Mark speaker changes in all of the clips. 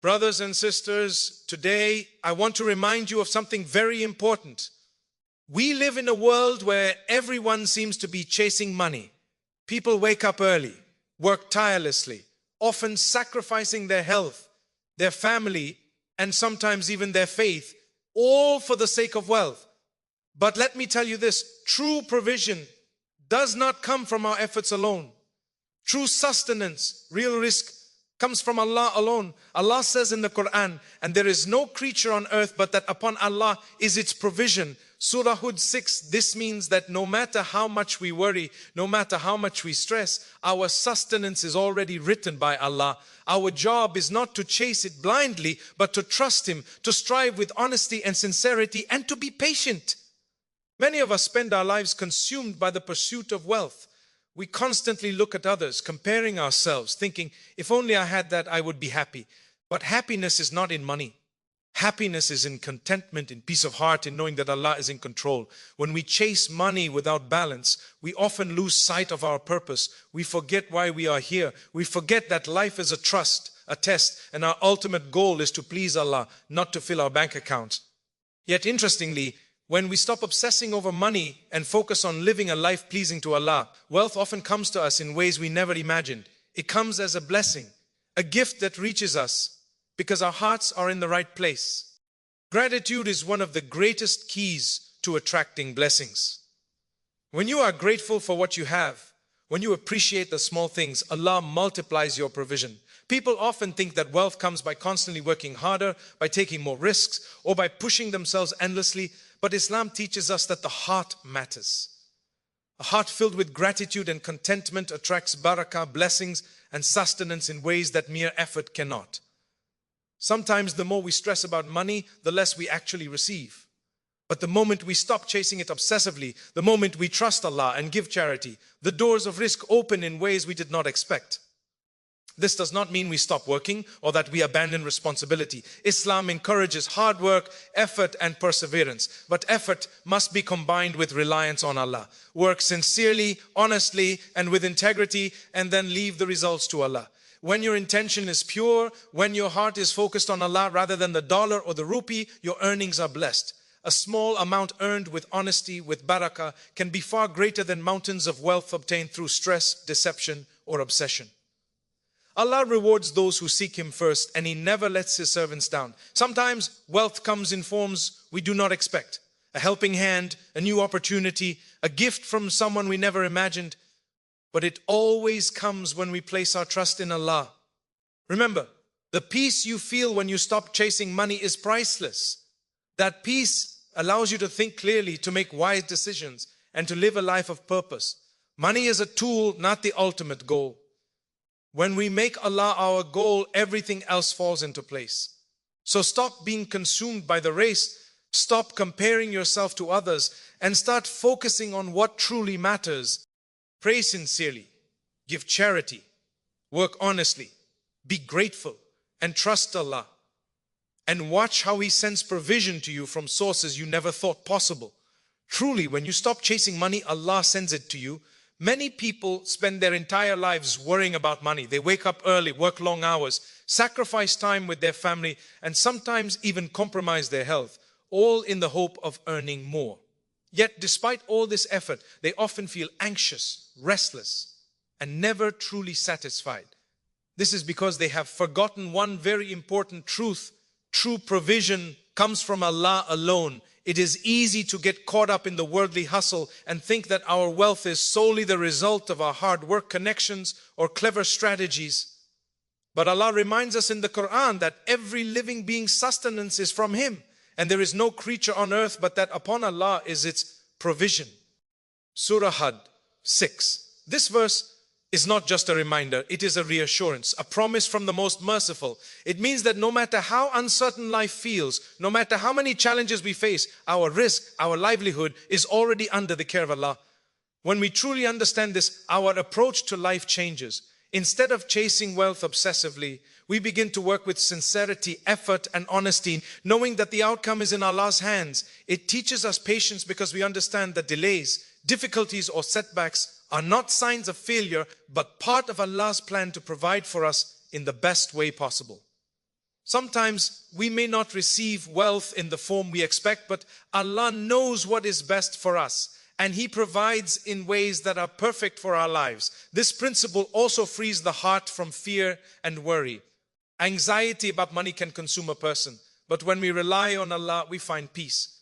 Speaker 1: Brothers and sisters, today I want to remind you of something very important. We live in a world where everyone seems to be chasing money. People wake up early, work tirelessly, often sacrificing their health, their family, and sometimes even their faith, all for the sake of wealth. But let me tell you this, true provision does not come from our efforts alone. True sustenance, real risk, comes from Allah alone. Allah says in the Quran, and there is no creature on earth but that upon Allah is its provision. Surah Hud 6, this means that no matter how much we worry, no matter how much we stress, our sustenance is already written by Allah. Our job is not to chase it blindly, but to trust Him, to strive with honesty and sincerity, and to be patient. Many of us spend our lives consumed by the pursuit of wealth. We constantly look at others, comparing ourselves, thinking, if only I had that, I would be happy. But happiness is not in money. Happiness is in contentment, in peace of heart, in knowing that Allah is in control. When we chase money without balance, we often lose sight of our purpose. We forget why we are here. We forget that life is a trust, a test, and our ultimate goal is to please Allah, not to fill our bank accounts. Yet interestingly, when we stop obsessing over money and focus on living a life pleasing to Allah, wealth often comes to us in ways we never imagined. It comes as a blessing, a gift that reaches us because our hearts are in the right place. Gratitude is one of the greatest keys to attracting blessings. When you are grateful for what you have, when you appreciate the small things, Allah multiplies your provision. People often think that wealth comes by constantly working harder, by taking more risks, or by pushing themselves endlessly. But Islam teaches us that the heart matters. A heart filled with gratitude and contentment attracts barakah, blessings, and sustenance in ways that mere effort cannot. Sometimes the more we stress about money, the less we actually receive. But the moment we stop chasing it obsessively, the moment we trust Allah and give charity, the doors of risk open in ways we did not expect. This does not mean we stop working or that we abandon responsibility. Islam encourages hard work, effort, and perseverance. But effort must be combined with reliance on Allah. Work sincerely, honestly, and with integrity, and then leave the results to Allah. When your intention is pure, when your heart is focused on Allah rather than the dollar or the rupee, your earnings are blessed. A small amount earned with honesty, with barakah, can be far greater than mountains of wealth obtained through stress, deception, or obsession. Allah rewards those who seek Him first, and He never lets His servants down. Sometimes wealth comes in forms we do not expect. A helping hand, a new opportunity, a gift from someone we never imagined. But it always comes when we place our trust in Allah. Remember, the peace you feel when you stop chasing money is priceless. That peace allows you to think clearly, to make wise decisions, and to live a life of purpose. Money is a tool, not the ultimate goal. When we make Allah our goal, everything else falls into place. So stop being consumed by the race, stop comparing yourself to others, and start focusing on what truly matters. Pray sincerely, give charity, work honestly, be grateful, and trust Allah. And watch how He sends provision to you from sources you never thought possible. Truly, when you stop chasing money, Allah sends it to you. Many people spend their entire lives worrying about money. They wake up early, work long hours, sacrifice time with their family, and sometimes even compromise their health, all in the hope of earning more. Yet, despite all this effort, they often feel anxious, restless, and never truly satisfied. This is because they have forgotten one very important truth. True provision comes from Allah alone. It is easy to get caught up in the worldly hustle and think that our wealth is solely the result of our hard work, connections, or clever strategies. But Allah reminds us in the Quran that every living being's sustenance is from Him, and there is no creature on earth but that upon Allah is its provision. Surah Hud 6. This verse is not just a reminder, it is a reassurance, a promise from the Most Merciful. It means that no matter how uncertain life feels, no matter how many challenges we face, our risk, our livelihood is already under the care of Allah. When we truly understand this, our approach to life changes. Instead of chasing wealth obsessively, we begin to work with sincerity, effort, and honesty, knowing that the outcome is in Allah's hands. It teaches us patience because we understand that delays, difficulties, or setbacks are not signs of failure, but part of Allah's plan to provide for us in the best way possible. Sometimes we may not receive wealth in the form we expect, but Allah knows what is best for us, and He provides in ways that are perfect for our lives. This principle also frees the heart from fear and worry. Anxiety about money can consume a person, but when we rely on Allah, we find peace.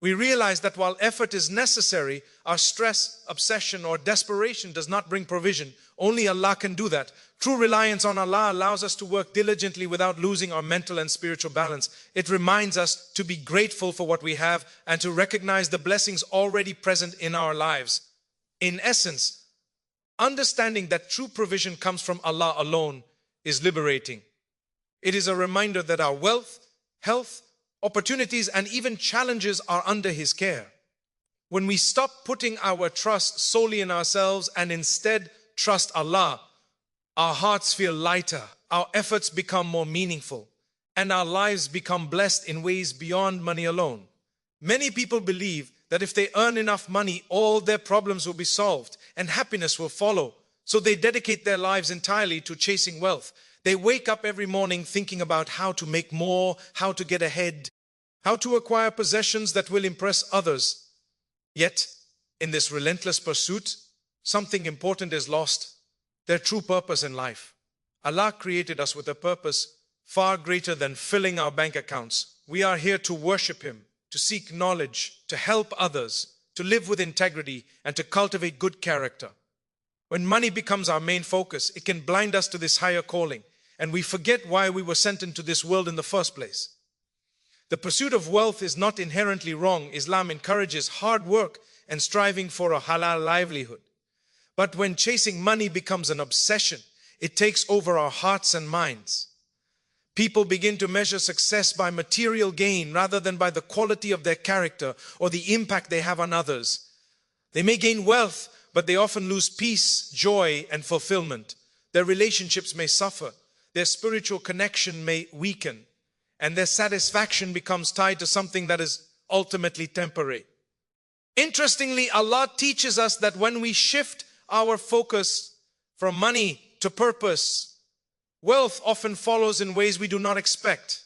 Speaker 1: We realize that while effort is necessary, our stress, obsession, or desperation does not bring provision. Only Allah can do that. True reliance on Allah allows us to work diligently without losing our mental and spiritual balance. It reminds us to be grateful for what we have and to recognize the blessings already present in our lives. In essence, understanding that true provision comes from Allah alone is liberating. It is a reminder that our wealth, health, opportunities, and even challenges are under His care. When we stop putting our trust solely in ourselves and instead trust Allah, our hearts feel lighter, our efforts become more meaningful, and our lives become blessed in ways beyond money alone. Many people believe that if they earn enough money, all their problems will be solved and happiness will follow. So they dedicate their lives entirely to chasing wealth. They wake up every morning thinking about how to make more, how to get ahead, how to acquire possessions that will impress others. Yet, in this relentless pursuit, something important is lost: their true purpose in life. Allah created us with a purpose far greater than filling our bank accounts. We are here to worship Him, to seek knowledge, to help others, to live with integrity, and to cultivate good character. When money becomes our main focus, it can blind us to this higher calling, and we forget why we were sent into this world in the first place. The pursuit of wealth is not inherently wrong. Islam encourages hard work and striving for a halal livelihood. But when chasing money becomes an obsession, it takes over our hearts and minds. People begin to measure success by material gain rather than by the quality of their character or the impact they have on others. They may gain wealth, but they often lose peace, joy, and fulfillment. Their relationships may suffer. Their spiritual connection may weaken, and their satisfaction becomes tied to something that is ultimately temporary. Interestingly, Allah teaches us that when we shift our focus from money to purpose, wealth often follows in ways we do not expect.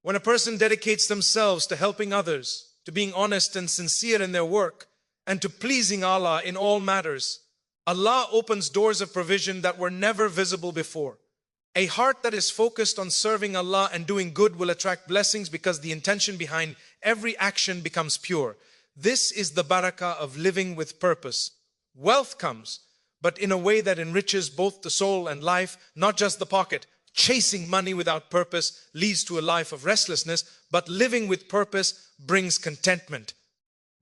Speaker 1: When a person dedicates themselves to helping others, to being honest and sincere in their work, and to pleasing Allah in all matters, Allah opens doors of provision that were never visible before. A heart that is focused on serving Allah and doing good will attract blessings because the intention behind every action becomes pure. This is the barakah of living with purpose. Wealth comes, but in a way that enriches both the soul and life, not just the pocket. Chasing money without purpose leads to a life of restlessness, but living with purpose brings contentment.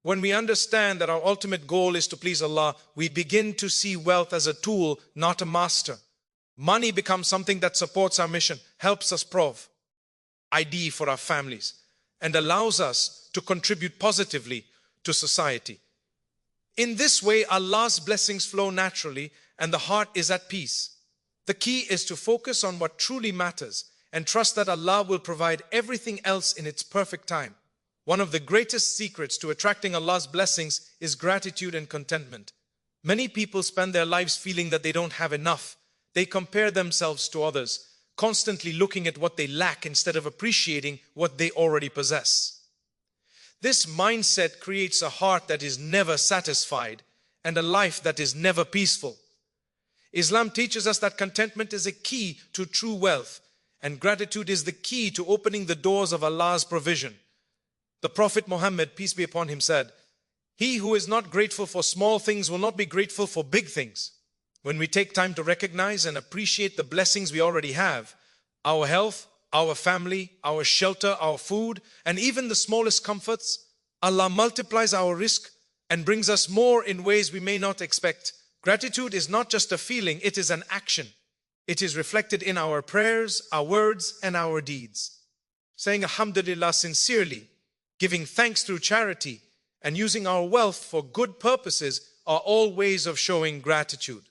Speaker 1: When we understand that our ultimate goal is to please Allah, we begin to see wealth as a tool, not a master. Money becomes something that supports our mission, helps us prove ID for our families, and allows us to contribute positively to society. In this way, Allah's blessings flow naturally and the heart is at peace. The key is to focus on what truly matters and trust that Allah will provide everything else in its perfect time. One of the greatest secrets to attracting Allah's blessings is gratitude and contentment. Many people spend their lives feeling that they don't have enough. They compare themselves to others, constantly looking at what they lack instead of appreciating what they already possess. This mindset creates a heart that is never satisfied and a life that is never peaceful. Islam teaches us that contentment is a key to true wealth, and gratitude is the key to opening the doors of Allah's provision. The Prophet Muhammad, peace be upon him, said, "He who is not grateful for small things will not be grateful for big things." When we take time to recognize and appreciate the blessings we already have, our health, our family, our shelter, our food, and even the smallest comforts, Allah multiplies our rizq and brings us more in ways we may not expect. Gratitude is not just a feeling, it is an action. It is reflected in our prayers, our words, and our deeds. Saying Alhamdulillah sincerely, giving thanks through charity, and using our wealth for good purposes are all ways of showing gratitude.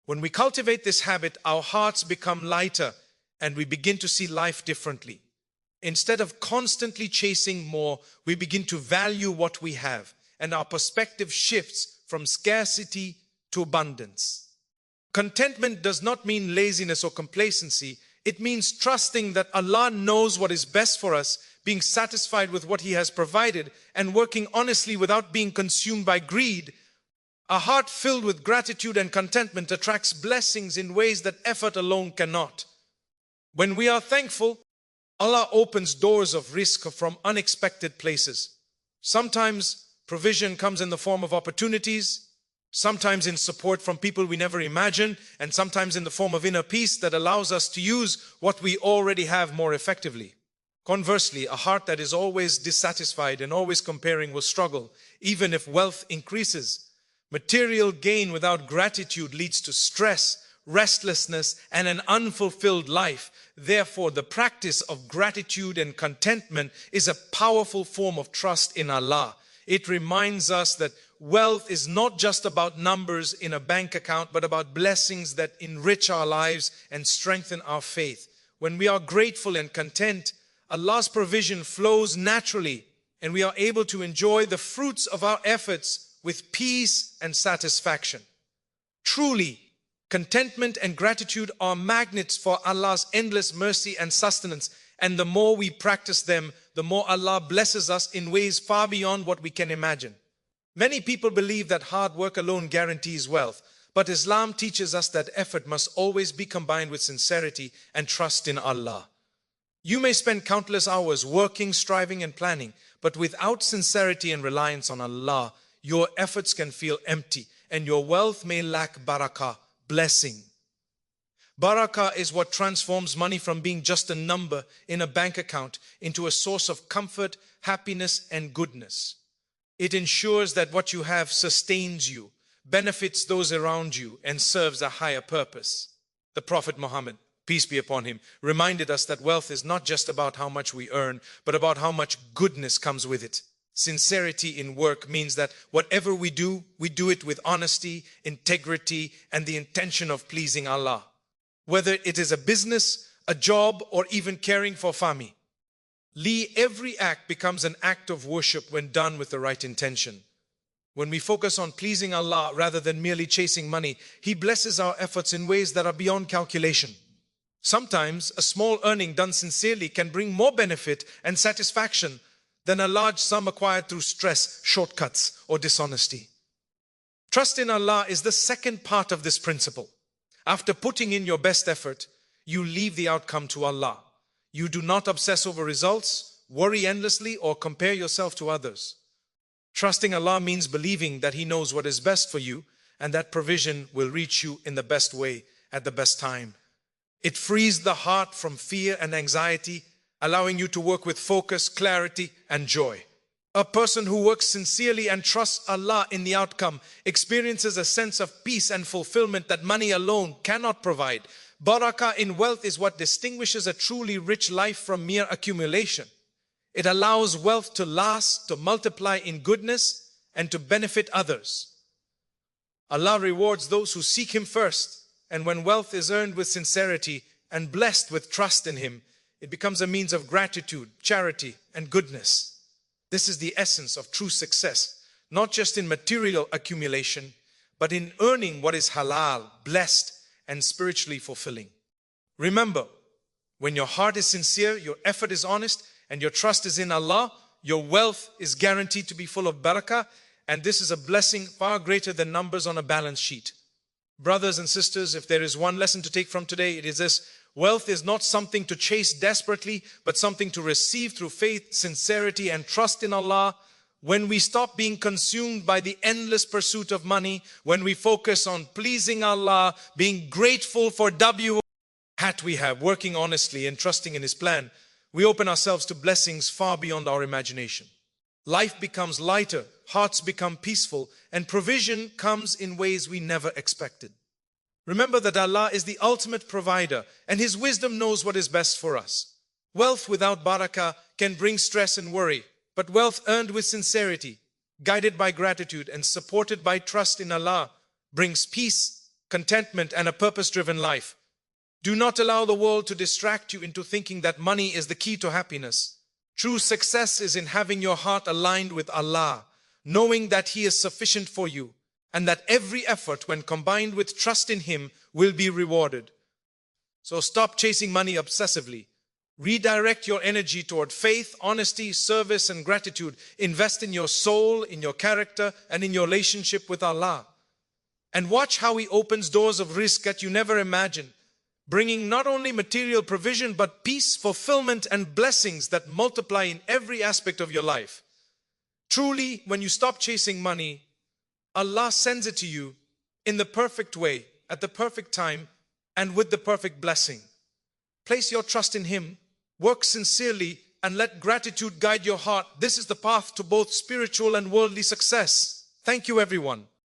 Speaker 1: When we cultivate this habit, our hearts become lighter and we begin to see life differently. Instead of constantly chasing more, we begin to value what we have, and our perspective shifts from scarcity to abundance. Contentment does not mean laziness or complacency. It means trusting that Allah knows what is best for us, being satisfied with what He has provided, and working honestly without being consumed by greed. A heart filled with gratitude and contentment attracts blessings in ways that effort alone cannot. When we are thankful, Allah opens doors of rizq from unexpected places. Sometimes provision comes in the form of opportunities, sometimes in support from people we never imagined, and sometimes in the form of inner peace that allows us to use what we already have more effectively. Conversely, a heart that is always dissatisfied and always comparing will struggle, even if wealth increases. Material gain without gratitude leads to stress, restlessness, and an unfulfilled life. Therefore, the practice of gratitude and contentment is a powerful form of trust in Allah. It reminds us that wealth is not just about numbers in a bank account, but about blessings that enrich our lives and strengthen our faith. When we are grateful and content, Allah's provision flows naturally, and we are able to enjoy the fruits of our efforts with peace and satisfaction. Truly, contentment and gratitude are magnets for Allah's endless mercy and sustenance, and the more we practice them, the more Allah blesses us in ways far beyond what we can imagine. Many people believe that hard work alone guarantees wealth, but Islam teaches us that effort must always be combined with sincerity and trust in Allah. You may spend countless hours working, striving, and planning, but without sincerity and reliance on Allah, your efforts can feel empty, and your wealth may lack barakah, blessing. Barakah is what transforms money from being just a number in a bank account into a source of comfort, happiness, and goodness. It ensures that what you have sustains you, benefits those around you, and serves a higher purpose. The Prophet Muhammad, peace be upon him, reminded us that wealth is not just about how much we earn, but about how much goodness comes with it. Sincerity in work means that whatever we do it with honesty, integrity, and the intention of pleasing Allah. Whether it is a business, a job, or even caring for family, every act becomes an act of worship when done with the right intention. When we focus on pleasing Allah rather than merely chasing money, He blesses our efforts in ways that are beyond calculation. Sometimes a small earning done sincerely can bring more benefit and satisfaction than a large sum acquired through stress, shortcuts, or dishonesty. Trust in Allah is the second part of this principle. After putting in your best effort, you leave the outcome to Allah. You do not obsess over results, worry endlessly, or compare yourself to others. Trusting Allah means believing that He knows what is best for you and that provision will reach you in the best way at the best time. It frees the heart from fear and anxiety, allowing you to work with focus, clarity, and joy. A person who works sincerely and trusts Allah in the outcome experiences a sense of peace and fulfillment that money alone cannot provide. Barakah in wealth is what distinguishes a truly rich life from mere accumulation. It allows wealth to last, to multiply in goodness, and to benefit others. Allah rewards those who seek Him first, and when wealth is earned with sincerity and blessed with trust in Him, it becomes a means of gratitude, charity, and goodness. This is the essence of true success, not just in material accumulation, but in earning what is halal, blessed, and spiritually fulfilling. Remember, when your heart is sincere, your effort is honest, and your trust is in Allah, your wealth is guaranteed to be full of barakah, and this is a blessing far greater than numbers on a balance sheet. Brothers and sisters, if there is one lesson to take from today, it is this: wealth is not something to chase desperately, but something to receive through faith, sincerity, and trust in Allah. When we stop being consumed by the endless pursuit of money, when we focus on pleasing Allah, being grateful for what we have, working honestly and trusting in His plan, we open ourselves to blessings far beyond our imagination. Life becomes lighter, hearts become peaceful, and provision comes in ways we never expected. Remember that Allah is the ultimate provider, and His wisdom knows what is best for us. Wealth without barakah can bring stress and worry, but wealth earned with sincerity, guided by gratitude, and supported by trust in Allah brings peace, contentment, and a purpose-driven life. Do not allow the world to distract you into thinking that money is the key to happiness. True success is in having your heart aligned with Allah, knowing that He is sufficient for you, and that every effort, when combined with trust in Him, will be rewarded. So stop chasing money obsessively. Redirect your energy toward faith, honesty, service, and gratitude. Invest in your soul, in your character, and in your relationship with Allah. And watch how He opens doors of rizq that you never imagined, bringing not only material provision, but peace, fulfillment, and blessings that multiply in every aspect of your life. Truly, when you stop chasing money, Allah sends it to you in the perfect way, at the perfect time, and with the perfect blessing. Place your trust in Him, work sincerely, and let gratitude guide your heart. This is the path to both spiritual and worldly success. Thank you, everyone.